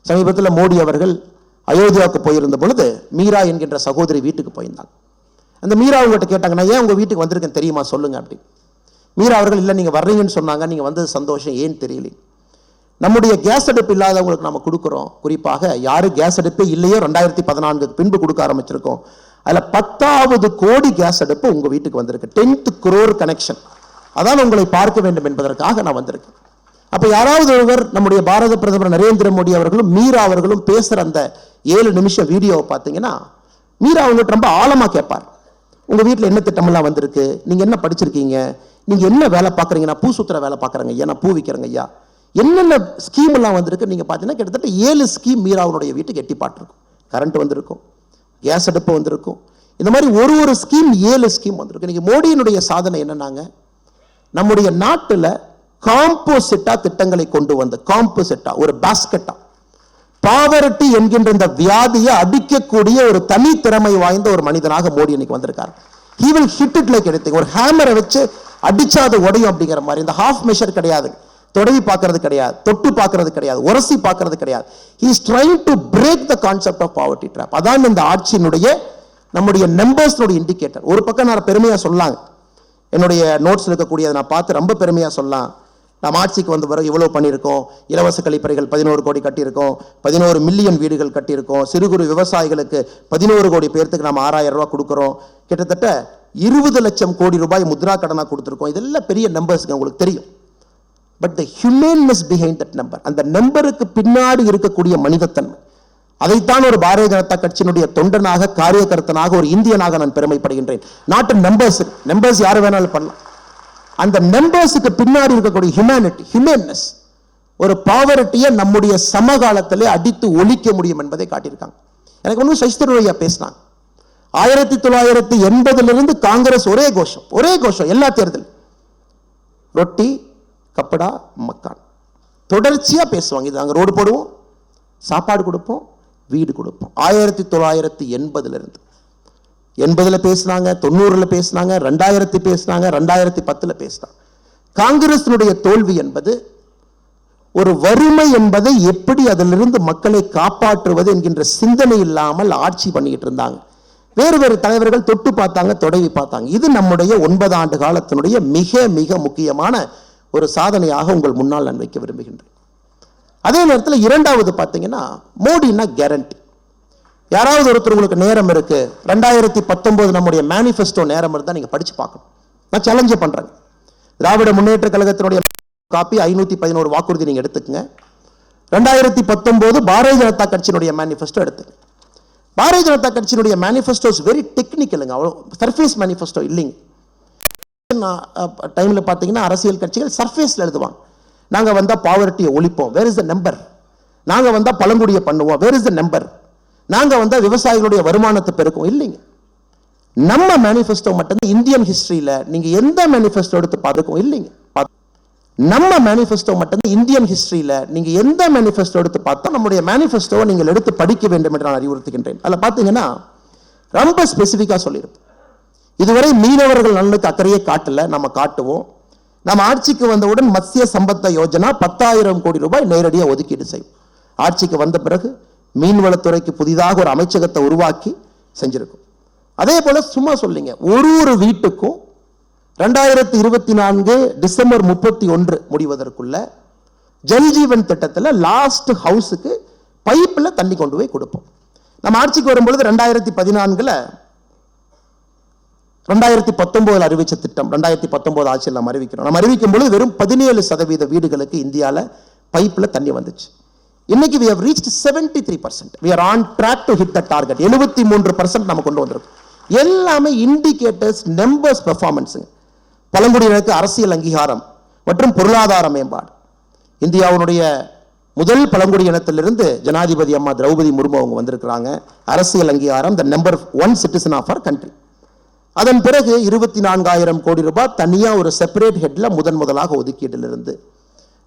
சமீபத்தில் மோடி அவர்கள் அயோத்தியாவுக்கு போயிருந்த பொழுது மீரா என்கின்ற சகோதரி வீட்டுக்கு போயிருந்தாங்க. அந்த மீரா அவங்ககிட்ட கேட்டாங்க, நான் ஏன் உங்கள் வீட்டுக்கு வந்திருக்கேன் தெரியுமா, சொல்லுங்க அப்படி. மீரா அவர்கள், இல்லை நீங்கள் வர்றீங்கன்னு சொன்னாங்க, நீங்கள் வந்தது சந்தோஷம், ஏன் தெரியல. நம்முடைய கேஸ் அடுப்பு இல்லாதவங்களுக்கு நம்ம கொடுக்குறோம். குறிப்பாக யாரு கேஸ் அடுப்பே இல்லையோ 2014 பின்பு கொடுக்க ஆரம்பிச்சிருக்கோம். அதில் 10வது கோடி கேஸ் அடுப்பு உங்கள் வீட்டுக்கு வந்திருக்கு. 10th crore connection. அதான் உங்களை பார்க்க வேண்டும் என்பதற்காக நான் வந்திருக்கேன். அப்போ யாராவது ஒருவர் நம்முடைய பாரத பிரதமர் நரேந்திர மோடி அவர்களும் மீரா அவர்களும் பேசுகிற அந்த 7 நிமிஷம் வீடியோவை பார்த்தீங்கன்னா, மீரா அவங்ககிட்ட ரொம்ப ஆழமாக கேட்பார். உங்கள் வீட்டில் என்ன திட்டமெல்லாம் வந்திருக்கு, நீங்கள் என்ன படிச்சிருக்கீங்க, நீங்கள் என்ன வேலை பார்க்குறீங்க. நான் பூ சுற்றுற வேலை பார்க்குறேங்க ஐயா, நான் பூ விற்கிறேங்க ஐயா, என்னென்ன ஸ்கீம் எல்லாம் வந்திருக்கு. நீங்கள் பார்த்தீங்கன்னா கிட்டத்தட்ட 7 ஸ்கீம் மீராவுடைய வீட்டுக்கு எட்டி பாட்டிருக்கும். கரண்ட் வந்திருக்கும், கேஸ் அடுப்பு வந்திருக்கும். இந்த மாதிரி ஒரு ஸ்கீம் 7 ஸ்கீம் வந்திருக்கு. இன்னைக்கு மோடியினுடைய சாதனை என்னன்னாங்க, நம்முடைய நாட்டில் காம்போசிட்டா திட்டங்களை கொண்டு வந்து, காம்போசிட்டா ஒரு பாஸ்கெட்டா பாவர்ட்டி என்கின்ற இந்த வியாதியை அடிக்கக்கூடிய ஒரு தனி திறமை வாய்ந்த ஒரு மனிதனாக மோடி இன்னைக்கு வந்திருக்கார். he will hit it like anything. ஒரு ஹேமரை வச்சு அடிச்சா அது உடையும் அப்படிங்கிற மாதிரி. இந்த ஹாஃப் மெஷர் கிடையாது, தொடவி பார்க்கறது கிடையாது, தொட்டு பார்க்கறது கிடையாது, உரசி பார்க்கறது கிடையாது. he is trying to break the concept of poverty trap. அதான் இந்த ஆட்சியினுடைய நம்முடைய நம்பர்ஸ்னுடைய இண்டிகேட்டர். ஒரு பக்கம் நான் பெருமையா சொல்லலாம், என்னுடைய நோட்ஸ் இருக்கக்கூடியதை நான் பார்த்து ரொம்ப பெருமையா சொல்லலாம். நாம் ஆட்சிக்கு வந்த பிறகு இவ்வளவு பண்ணியிருக்கோம். இலவச கழிப்பறைகள் 11 கோடி கட்டியிருக்கோம், 11 மில்லியன் வீடுகள் கட்டியிருக்கோம், சிறு குறு விவசாயிகளுக்கு 11 கோடி பேர்த்துக்கு நாம் 6000 ரூபாய் கொடுக்குறோம், கிட்டத்தட்ட 20 லட்சம் கோடி ரூபாய் முத்ரா கடனாக கொடுத்துருக்கோம். இதெல்லாம் பெரிய நம்பர்ஸ்ங்க, உங்களுக்கு தெரியும். But the humanness behind that number, அந்த நம்பருக்கு பின்னாடி இருக்கக்கூடிய மனிதத்தன்மை, அதைத்தான் ஒரு பாரதிய ஜனதா கட்சியினுடைய தொண்டனாக, காரியகர்த்தனாக, ஒரு இந்தியனாக நான் பெருமைப்படுகின்றேன். நாட்டு நம்பர்ஸ் யாரு வேணாலும் பண்ணலாம். அந்த நம்பர்ஸுக்கு பின்னாடி இருக்கக்கூடிய ஹியூமனிட்டி, ஹியூமன்னஸ், ஒரு பாவர்ட்டியை நம்முடைய சமகாலத்திலே அடித்து ஒழிக்க முடியும் என்பதை காட்டியிருக்காங்க. எனக்கு ஒன்றும் சசிதரூர் பேசினாங்க, 1980 காங்கிரஸ் ஒரே கோஷம் எல்லா தேர்தல், ரொட்டி கப்படா மக்கான், தொடர்ச்சியா பேசுவாங்க. இது நாங்கள் ரோடு போடுவோம், சாப்பாடு கொடுப்போம், வீடு கொடுப்போம். 1980 80 பேசினாங்க, 90 பேசினாங்க, 2000 பேசினாங்க, 2010 பேசினாங்க. காங்கிரசினுடைய தோல்வி என்பது ஒரு வறுமை என்பதை எப்படி அதிலிருந்து மக்களை காப்பாற்றுவது என்கின்ற சிந்தனை இல்லாமல் ஆட்சி பண்ணிக்கிட்டு இருந்தாங்க. வேறு தலைவர்கள் தொட்டு பார்த்தாங்க, தொடவி பார்த்தாங்க. இது நம்முடைய 9 ஆண்டு காலத்தினுடைய மிக மிக முக்கியமான ஒரு சாதனையாக உங்கள் முன்னால் நான் வைக்க விரும்புகின்றேன். அதே நேரத்தில் இரண்டாவது பார்த்தீங்கன்னா, மோடினா கேரண்டி. யாராவது ஒருத்தர் உங்களுக்கு நேரம் இருக்கு, 2019 நம்முடைய மேனிஃபெஸ்டோ நேரம் இருந்தால் நீங்க படிச்சு பார்க்கணும். நான் சேலஞ்ச் பண்றேன். திராவிட முன்னேற்ற கழகத்தினுடைய காப்பி 511 வாக்குறுதி நீங்க எடுத்துக்கங்க. 2019 பாரதிய ஜனதா கட்சியினுடைய மேனிஃபெஸ்டோ எடுத்துங்க. பாரதிய ஜனதா கட்சியினுடைய மேனிஃபெஸ்டோ இஸ் வெரி டெக்னிக்கலுங்க, அவ்வளோ சர்ஃபேஸ் மேனிஃபெஸ்டோ இல்லைங்க. டைம்ல பார்த்தீங்கன்னா அரசியல் கட்சிகள் சர்ஃபேஸ்ல எழுதுவாங்க. நாங்க வந்தா பாவர்ட்டியை ஒழிப்போம், வேர் இஸ் த நம்பர். நாங்க வந்தா பழங்குடியை பண்ணுவோம், வேர் இஸ் த நம்பர். நாங்க வந்தா விவசாயிகளுடைய வருமானத்தை பெருக்கும், இல்லைங்க. நம்ம மேனிஃபெஸ்டோ மட்டும்தான் இந்தியன் ஹிஸ்டரியில நீங்க எந்த மேனிஃபெஸ்டோ எடுத்து பார்த்துக்கும், இல்லைங்க. நம்ம மேனிஃபெஸ்டோ மட்டும்தான் இந்தியன் ஹிஸ்டரியில நீங்க எந்த மேனிஃபெஸ்டோ எடுத்து பார்த்தா நம்முடைய மேனிஃபெஸ்டோவை நீங்கள் எடுத்து படிக்க வேண்டும் என்று நான் அறிவுறுத்துகின்றேன். அதில் பார்த்தீங்கன்னா ரொம்ப ஸ்பெசிஃபிக்கா சொல்லியிருப்போம். இதுவரை மீனவர்கள் நலனுக்கு அக்கறையே காட்டல, நம்ம காட்டுவோம். நம்ம ஆட்சிக்கு வந்தவுடன் மத்திய சம்பத்த யோஜனா 10,000 கோடி ரூபாய் நேரடியாக ஒதுக்கீடு செய்யும். ஆட்சிக்கு வந்த பிறகு மீன்வளத்துறைக்கு புதிதாக ஒரு அமைச்சகத்தை உருவாக்கி செஞ்சிருக்கும். அதே போல சும்மா சொல்லிங்க, ஒரு வீட்டுக்கும் 2024 டிசம்பர் 31 முடிவதற்குள்ள ஜல்ஜீவன் திட்டத்தில் லாஸ்ட் ஹவுஸுக்கு பைப்ல தண்ணி கொண்டு போய் கொடுப்போம். நம்ம ஆட்சிக்கு வரும்பொழுது 2014 2019 அறிவிச்ச திட்டம் 2019 ஆட்சியில் நம்ம அறிவிக்கிறோம். நம்ம அறிவிக்கும் பொழுது வெறும் 17% வீடுகளுக்கு இந்தியாவில் பைப்ல தண்ணி வந்துச்சு. இன்னைக்கு we have reached 73%. we are on track to hit the target. 73% நம்ம கொண்டு வந்திருக்கோம். எல்லாமே இண்டிகேட்டர்ஸ், நம்பர்ஸ், பெர்ஃபார்மன்ஸ். பழங்குடியினருக்கு அரசியல் அங்கீகாரம் மற்றும் பொருளாதார மேம்பாடு. இந்தியாவுடைய முதல் பழங்குடி இனத்திலிருந்து ஜனாதிபதி அம்மா திரௌபதி முர்மு அவங்க வந்திருக்கிறாங்க. அரசியல் அங்கீகாரம், the number 1 citizen of our country. அதன் பிறகு 24,000 கோடி ரூபாய் தனியா ஒரு செப்பரேட் ஹெட்ல முதலாக ஒதுக்கீட்டிலிருந்து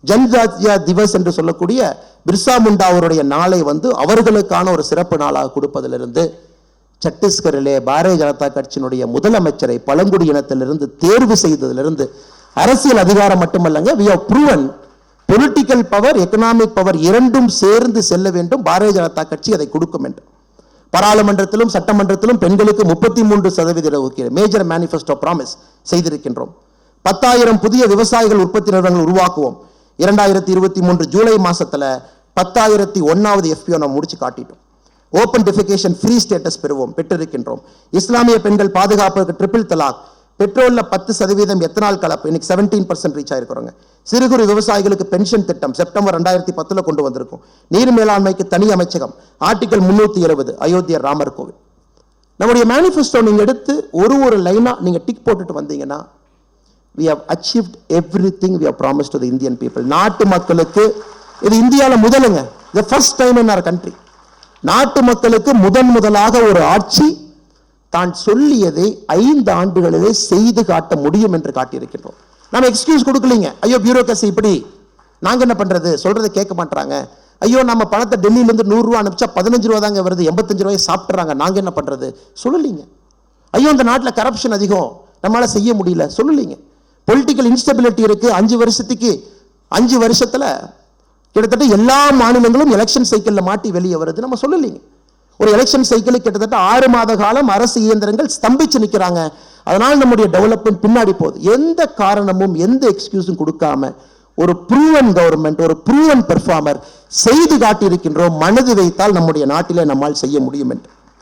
ஜன்ஜாத்தியா திவஸ் என்று சொல்லக்கூடிய பிர்சா முண்டா அவருடைய நாளை அவர்களுக்கான ஒரு சிறப்பு நாளாக கொடுப்பதிலிருந்து, சத்தீஸ்கரிலே பாரதிய ஜனதா கட்சியினுடைய முதலமைச்சரை பழங்குடி இனத்திலிருந்து தேர்வு செய்ததிலிருந்து, அரசியல் அதிகாரம் மட்டுமல்லங்க, we have proven political power, economic power இரண்டும் சேர்ந்து செல்ல வேண்டும். பாரதிய ஜனதா கட்சி அதை கொடுக்கும் என்று. பாராளுமன்றத்திலும் சட்டமன்றத்திலும் பெண்களுக்கு 33% ஒதுக்கீடு மேஜர் மேனிஃபெஸ்டோ ப்ராமிஸ் செய்திருக்கின்றோம். 10,000 புதிய விவசாயிகள் உற்பத்தி நிறுவனங்கள் உருவாக்குவோம். 2023 ஜூலை மாசத்துல 10,001வது FPO நம்ம முடிச்சு காட்டிட்டோம். ஓபன் டெஃபிகேஷன் ஃப்ரீ ஸ்டேட்டஸ் பெற்றிருக்கின்றோம். இஸ்லாமிய பெண்கள் பாதுகாப்புக்கு ட்ரிபிள் தலாக், பெட்ரோல்ல 10% எத்தனால் கலப்பு, இன்னைக்கு 17% ரீச் ஆயிருக்கிறோங்க. சிறு குறு விவசாயிகளுக்கு பென்ஷன் திட்டம் செப்டம்பர் 2010 கொண்டு வந்திருக்கும். நீர் மேலாண்மைக்கு தனி அமைச்சகம், ஆர்டிகல் 320, அயோத்தியா ராமர் கோவில். நம்முடைய மேனிஃபெஸ்டோ நீங்க எடுத்து ஒரு லைனா நீங்க டிக் போட்டுட்டு வந்தீங்கன்னா, we have achieved everything we have promised to the Indian people. நாட்டு மக்களுக்கு இது இந்தியாவில் முதலுங்க, the first time in our country. நாட்டு மக்களுக்கு முதலாக ஒரு ஆட்சி தான் சொல்லியதை 5 ஆண்டுகளிலே செய்து காட்ட முடியும் என்று காட்டியிருக்கின்றோம். நம்ம எக்ஸ்கியூஸ் கொடுக்கலீங்க. ஐயோ பியூரோக்ரசி இப்படி, நாங்க என்ன பண்றது, சொல்றதை கேட்க மாட்டாங்க. ஐயோ நம்ம பணத்தை டெல்லியிலிருந்து 100 ரூபா அனுப்பிச்சா 15 ரூபா தாங்க வருது, 85 ரூபாய் சாப்பிட்றாங்க, நாங்க என்ன பண்றது சொல்லலீங்க. ஐயோ இந்த நாட்டில் கரப்ஷன் அதிகம், நம்மளால செய்ய முடியல சொல்லலீங்க. பொலிட்டிக்கல் இன்ஸ்டபிலிட்டி இருக்கு. 5 வருஷத்துல கிட்டத்தட்ட எல்லா மாநிலங்களும் எலெக்ஷன் சைக்கிள்ல மாட்டி வெளியே வருது, நம்ம சொல்லலீங்க. ஒரு எலெக்ஷன் சைக்கிள் கிட்டத்தட்ட 6 மாத காலம் அரசு இயந்திரங்கள் ஸ்தம்பிச்சு நிற்கிறாங்க. அதனால் நம்முடைய டெவலப்மெண்ட் பின்னாடி போகுது. எந்த காரணமும் எந்த எக்ஸ்கியூஸும் கொடுக்காம ஒரு ப்ரூவன் கவர்மெண்ட், ஒரு ப்ரூவன் பெர்ஃபார்மர் செய்து காட்டியிருக்கின்றோம். மனது வைத்தால் நம்முடைய நாட்டிலே நம்மால் செய்ய முடியும் என்று.